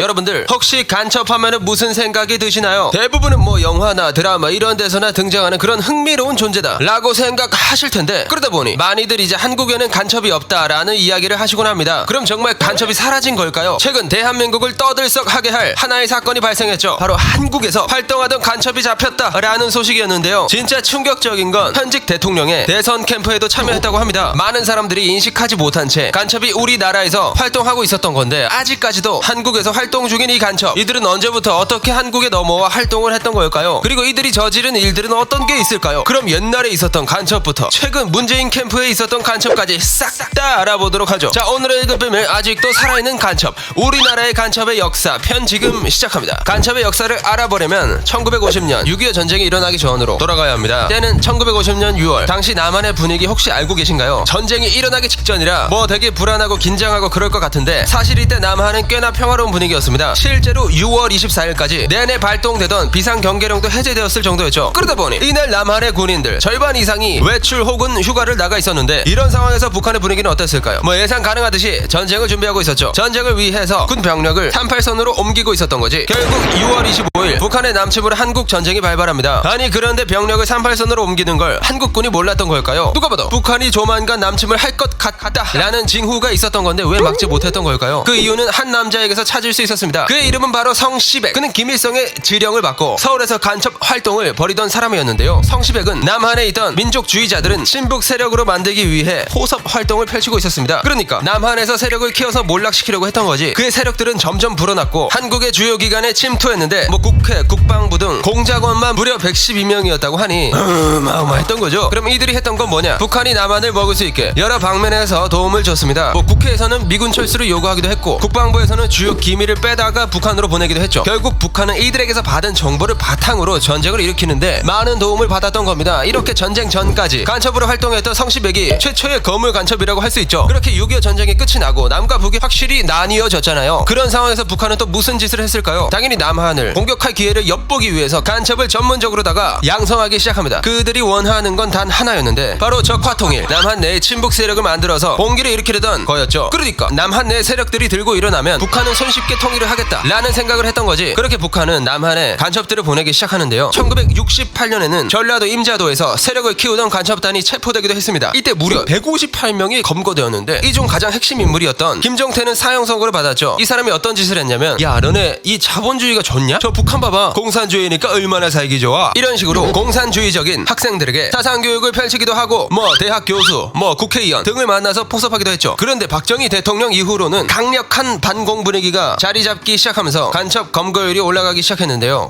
여러분들 혹시 간첩하면은 무슨 생각이 드시나요? 대부분은 뭐 영화나 드라마 이런 데서나 등장하는 그런 흥미로운 존재다 라고 생각하실 텐데, 그러다 보니 많이들 이제 한국에는 간첩이 없다라는 이야기를 하시곤 합니다. 그럼 정말 간첩이 사라진 걸까요? 최근 대한민국을 떠들썩하게 할 하나의 사건이 발생했죠. 바로 한국에서 활동하던 간첩이 잡혔다라는 소식이었는데요. 진짜 충격적인 건 현직 대통령의 대선 캠프에도 참여했다고 합니다. 많은 사람들이 인식하지 못한 채 간첩이 우리나라에서 활동하고 있었던 건데, 아직까지도 한국에서 활동 중인 이 간첩, 이들은 언제부터 어떻게 한국에 넘어와 활동을 했던 걸까요? 그리고 이들이 저지른 일들은 어떤 게 있을까요? 그럼 옛날에 있었던 간첩부터 최근 문재인 캠프에 있었던 간첩까지 싹 다 알아보도록 하죠. 자, 오늘의 1급 비밀, 아직도 살아있는 간첩, 우리나라의 간첩의 역사 편 지금 시작합니다. 간첩의 역사를 알아보려면 1950년 6.25 전쟁이 일어나기 전으로 돌아가야 합니다. 때는 1950년 6월 당시 남한의 분위기 혹시 알고 계신가요? 전쟁이 일어나기 직전이라 뭐 되게 불안하고 긴장하고 그럴 것 같은데, 사실 이때 남한은 꽤나 평화로운 분위기였습니다. 실제로 6월 24일까지 내내 발동되던 비상경계령도 해제되었을 정도였죠. 그러다 보니 이날 남한의 군인들 절반 이상이 외출 혹은 휴가를 나가 있었는데, 이런 상황에서 북한의 분위기는 어땠을까요? 뭐 예상 가능하듯이 전쟁을 준비하고 있었죠. 전쟁을 위해서 군 병력을 38선으로 옮기고 있었던 거지. 결국 6월 25일 북한의 남침으로 한국 전쟁이 발발합니다. 아니, 그런데 병력을 38선으로 옮기는 걸 한국군이 몰랐던 걸까요? 누가 봐도 북한이 조만간 남침을 할 것 같다 라는 징후가 있었던 건데 왜 막지 못했던 걸까요? 그 이유는 한 남자에게서 찾을 수 있었습니다. 그의 이름은 바로 성시백. 그는 김일성의 지령을 받고 서울에서 간첩 활동을 벌이던 사람이었는데요. 성시백은 남한에 있던 민족주의자들은 친북 세력으로 만들기 위해 포섭 활동을 펼치고 있었습니다. 그러니까 남한에서 세력을 키워서 몰락시키려고 했던 거지. 그의 세력들은 점점 불어났고 한국의 주요 기관에 침투했는데, 뭐 국회, 국방부 등 공작원만 무려 112명이었다고 하니 어마어마했던 거죠. 그럼 이들이 했던 건 뭐냐? 북한이 남한을 먹을 수 있게 여러 방면에서 도움을 줬습니다. 뭐 국회에서는 미군 철수를 요구하기도 했고, 국방부에서는 주요 기밀을 빼다가 북한으로 보내기도 했죠. 결국 북한은 이들에게서 받은 정보를 바탕으로 전쟁을 일으키는데 많은 도움을 받았던 겁니다. 이렇게 전쟁 전까지 간첩으로 활동했던 성시백이 최초의 거물 간첩이라고 할 수 있죠. 그렇게 6.25 전쟁이 끝이 나고 남과 북이 확실히 나뉘어졌잖아요. 그런 상황에서 북한은 또 무슨 짓을 했을까요? 당연히 남한을 공격할 기회를 엿보기 위해서 간첩을 전문적으로다가 양성하기 시작합니다. 그들이 원하는 건 단 하나였는데, 바로 적화통일, 남한 내에 친북 세력을 만들어서 봉기를 일으키려던 거였죠. 그러니까 남한 내 세력들이 들고 일어나면 북한은 손쉽게 통일을 하겠다 라는 생각을 했던 거지. 그렇게 북한은 남한에 간첩들을 보내기 시작하는데요. 1968년에는 전라도 임자도에서 세력을 키우던 간첩단이 체포되기도 했습니다. 이때 무려 158명이 검거되었는데, 이 중 가장 핵심 인물이었던 김종태는 사형 선고를 받았죠. 이 사람이 어떤 짓을 했냐면, 야, 너네 이 자본주의가 좋냐? 저 북한 봐봐, 공산주의니까 얼마나 살기 좋아, 이런 식으로 공산주의적인 학생들에게 사상교육을 펼치기도 하고, 뭐 대학 교수, 뭐 국회의원 등을 만나서 포섭하기도 했죠. 그런데 박정희 대통령 이후로는 강력한 반공 분위기가 자리 잡기 시작하면서 간첩 검거율이 올라가기 시작했는데요.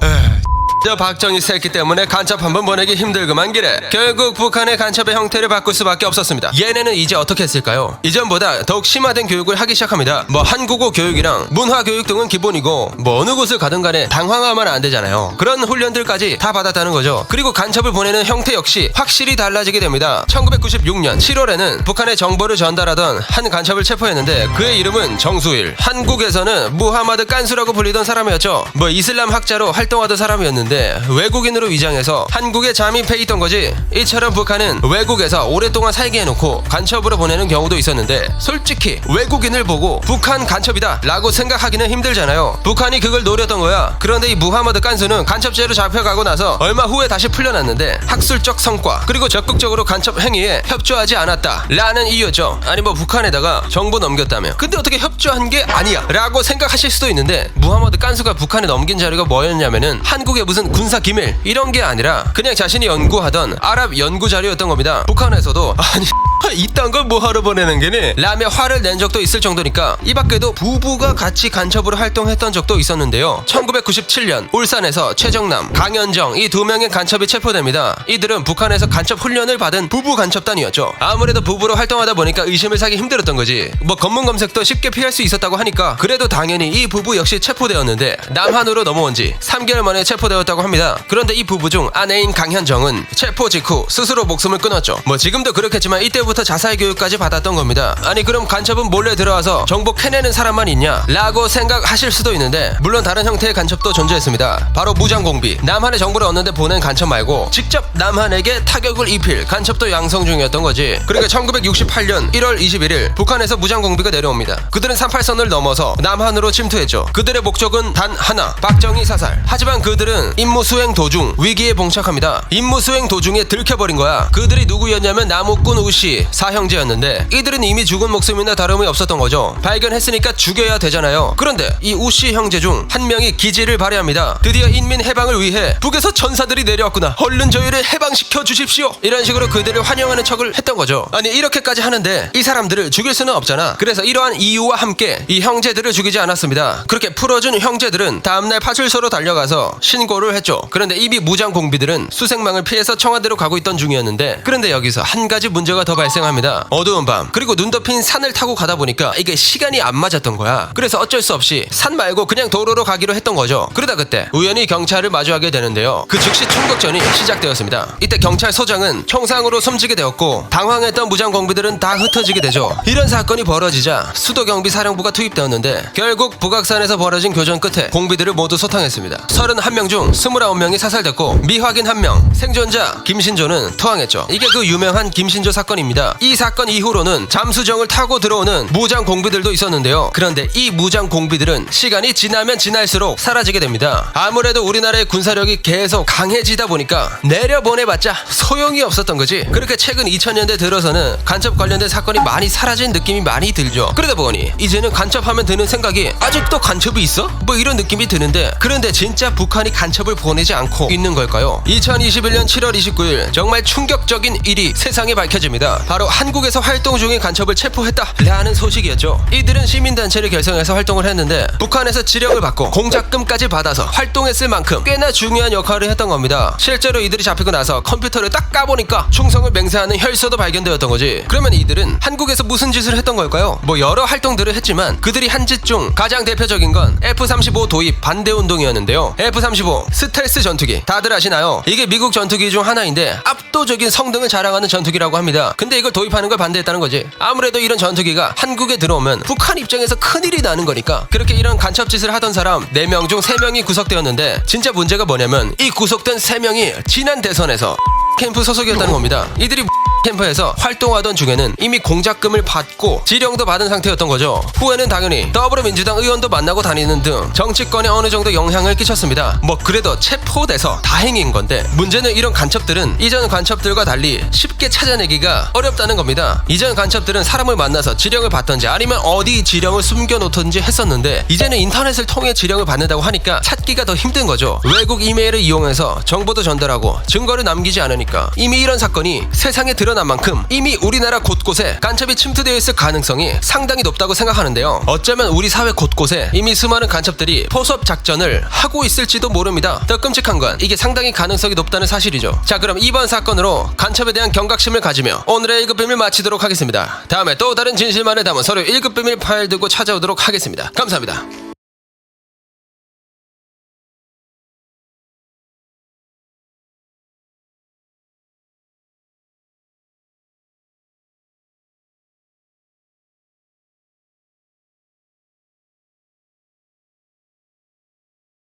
저 박정희 새끼 때문에 간첩 한번 보내기 힘들구만 기래. 결국 북한의 간첩의 형태를 바꿀 수밖에 없었습니다. 얘네는 이제 어떻게 했을까요? 이전보다 더욱 심화된 교육을 하기 시작합니다. 뭐 한국어 교육이랑 문화 교육 등은 기본이고, 뭐 어느 곳을 가든 간에 당황하면 안 되잖아요. 그런 훈련들까지 다 받았다는 거죠. 그리고 간첩을 보내는 형태 역시 확실히 달라지게 됩니다. 1996년 7월에는 북한에 정보를 전달하던 한 간첩을 체포했는데, 그의 이름은 정수일. 한국에서는 무하마드 깐수라고 불리던 사람이었죠. 뭐 이슬람 학자로 활동하던 사람이었는데 외국인으로 위장해서 한국에 잠입해 있던 거지. 이처럼 북한은 외국에서 오랫동안 살게 해놓고 간첩으로 보내는 경우도 있었는데, 솔직히 외국인을 보고 북한 간첩이다 라고 생각하기는 힘들잖아요. 북한이 그걸 노렸던 거야. 그런데 이 무하마드 깐수는 간첩죄로 잡혀가고 나서 얼마 후에 다시 풀려났는데, 학술적 성과 그리고 적극적으로 간첩 행위에 협조하지 않았다 라는 이유였죠. 아니 뭐 북한에다가 정보 넘겼다며. 근데 어떻게 협조한 게 아니야 라고 생각하실 수도 있는데, 무하마드 깐수가 북한에 넘긴 자료가 뭐였냐면은 한국의 무슨 군사 기밀 이런 게 아니라 그냥 자신이 연구하던 아랍 연구 자료였던 겁니다. 북한에서도 아니 이딴 걸 뭐하러 보내는 게니? 라며 화를 낸 적도 있을 정도니까. 이 밖에도 부부가 같이 간첩으로 활동했던 적도 있었는데요. 1997년 울산에서 최정남, 강현정 이 두 명의 간첩이 체포됩니다. 이들은 북한에서 간첩 훈련을 받은 부부 간첩단이었죠. 아무래도 부부로 활동하다 보니까 의심을 사기 힘들었던 거지. 뭐 검문 검색도 쉽게 피할 수 있었다고 하니까 그래도 당연히 이 부부 역시 체포되었는데, 남한으로 넘어온 지 3개월 만에 체포되었던 부부였다고 합니다. 그런데 이 부부 중 아내인 강현정은 체포 직후 스스로 목숨을 끊었죠. 뭐 지금도 그렇겠지만 이때부터 자살 교육까지 받았던 겁니다. 아니 그럼 간첩은 몰래 들어와서 정보 캐내는 사람만 있냐? 라고 생각하실 수도 있는데 물론 다른 형태의 간첩도 존재했습니다. 바로 무장공비. 남한의 정보를 얻는데 보낸 간첩 말고 직접 남한에게 타격을 입힐 간첩도 양성 중이었던 거지. 그러니까 1968년 1월 21일 북한에서 무장공비가 내려옵니다. 그들은 38선을 넘어서 남한으로 침투했죠. 그들의 목적은 단 하나, 박정희 사살. 하지만 그들은 임무 수행 도중 위기에 봉착합니다. 임무 수행 도중에 들켜버린 거야. 그들이 누구였냐면 나무꾼 우씨 사형제였는데 이들은 이미 죽은 목숨이나 다름이 없었던 거죠. 발견했으니까 죽여야 되잖아요. 그런데 이 우씨 형제 중 한 명이 기지를 발휘합니다. 드디어 인민 해방을 위해 북에서 전사들이 내려왔구나. 얼른 저희를 해방시켜 주십시오. 이런 식으로 그들을 환영하는 척을 했던 거죠. 아니 이렇게까지 하는데 이 사람들을 죽일 수는 없잖아. 그래서 이러한 이유와 함께 이 형제들을 죽이지 않았습니다. 그렇게 풀어준 형제들은 다음날 파출소로 달려가서 신고를 했죠. 그런데 이미 무장공비들은 수색망을 피해서 청와대로 가고 있던 중이었는데 그런데 여기서 한 가지 문제가 더 발생합니다. 어두운 밤 그리고 눈 덮인 산을 타고 가다 보니까 이게 시간이 안 맞았던 거야. 그래서 어쩔 수 없이 산 말고 그냥 도로로 가기로 했던 거죠. 그러다 그때 우연히 경찰을 마주하게 되는데요. 그 즉시 총격전이 시작되었습니다. 이때 경찰서장은 총상으로 숨지게 되었고 당황했던 무장공비들은 다 흩어지게 되죠. 이런 사건이 벌어지자 수도경비사령부가 투입되었는데 결국 북악산에서 벌어진 교전 끝에 공비들을 모두 소탕했습니다. 31명 중 29명이 사살됐고 미확인 1명, 생존자 김신조는 투항했죠. 이게 그 유명한 김신조 사건입니다. 이 사건 이후로는 잠수정을 타고 들어오는 무장공비들도 있었는데요. 그런데 이 무장공비들은 시간이 지나면 지날수록 사라지게 됩니다. 아무래도 우리나라의 군사력이 계속 강해지다 보니까 내려보내봤자 소용이 없었던 거지. 그렇게 최근 2000년대 들어서는 간첩 관련된 사건이 많이 사라진 느낌이 많이 들죠. 그러다 보니 이제는 간첩하면 드는 생각이 아직도 간첩이 있어? 뭐 이런 느낌이 드는데 그런데 진짜 북한이 간첩을 보내지 않고 있는 걸까요? 2021년 7월 29일 정말 충격적인 일이 세상에 밝혀집니다. 바로 한국에서 활동 중인 간첩을 체포했다라는 소식이었죠. 이들은 시민단체를 결성해서 활동을 했는데 북한에서 지령을 받고 공작금까지 받아서 활동했을 만큼 꽤나 중요한 역할을 했던 겁니다. 실제로 이들이 잡히고 나서 컴퓨터를 딱 까보니까 충성을 맹세하는 혈서도 발견되었던 거지. 그러면 이들은 한국에서 무슨 짓을 했던 걸까요? 뭐 여러 활동들을 했지만 그들이 한 짓 중 가장 대표적인 건 F-35 도입 반대 운동이었는데요. F-35 스텔스 전투기 다들 아시나요? 이게 미국 전투기 중 하나인데 압도적인 성능을 자랑하는 전투기라고 합니다. 근데 이걸 도입하는 걸 반대했다는 거지. 아무래도 이런 전투기가 한국에 들어오면 북한 입장에서 큰일이 나는 거니까 그렇게 이런 간첩짓을 하던 사람 4명 중 3명이 구속되었는데 진짜 문제가 뭐냐면 이 구속된 3명이 지난 대선에서 캠프 소속이었다는 겁니다. 이들이 캠프에서 활동하던 중에는 이미 공작금을 받고 지령도 받은 상태였던 거죠. 후에는 당연히 더불어민주당 의원도 만나고 다니는 등 정치권에 어느 정도 영향을 끼쳤습니다. 뭐 그래도 체포돼서 다행인 건데 문제는 이런 간첩들은 이전 간첩들과 달리 쉽게 찾아내기가 어렵다는 겁니다. 이전 간첩들은 사람을 만나서 지령을 받던지 아니면 어디 지령을 숨겨놓던지 했었는데 이제는 인터넷을 통해 지령을 받는다고 하니까 찾기가 더 힘든 거죠. 외국 이메일을 이용해서 정보도 전달하고 증거를 남기지 않으니까 이미 이런 사건이 세상에 드러난 만큼 이미 우리나라 곳곳에 간첩이 침투되어 있을 가능성이 상당히 높다고 생각하는데요. 어쩌면 우리 사회 곳곳에 이미 수많은 간첩들이 포섭 작전을 하고 있을지도 모릅니다. 더 끔찍한 건 이게 상당히 가능성이 높다는 사실이죠. 자, 그럼 이번 사건으로 간첩에 대한 경각심을 가지며 오늘의 1급 비밀 마치도록 하겠습니다. 다음에 또 다른 진실만을 담은 서류 1급 비밀 파일 들고 찾아오도록 하겠습니다. 감사합니다.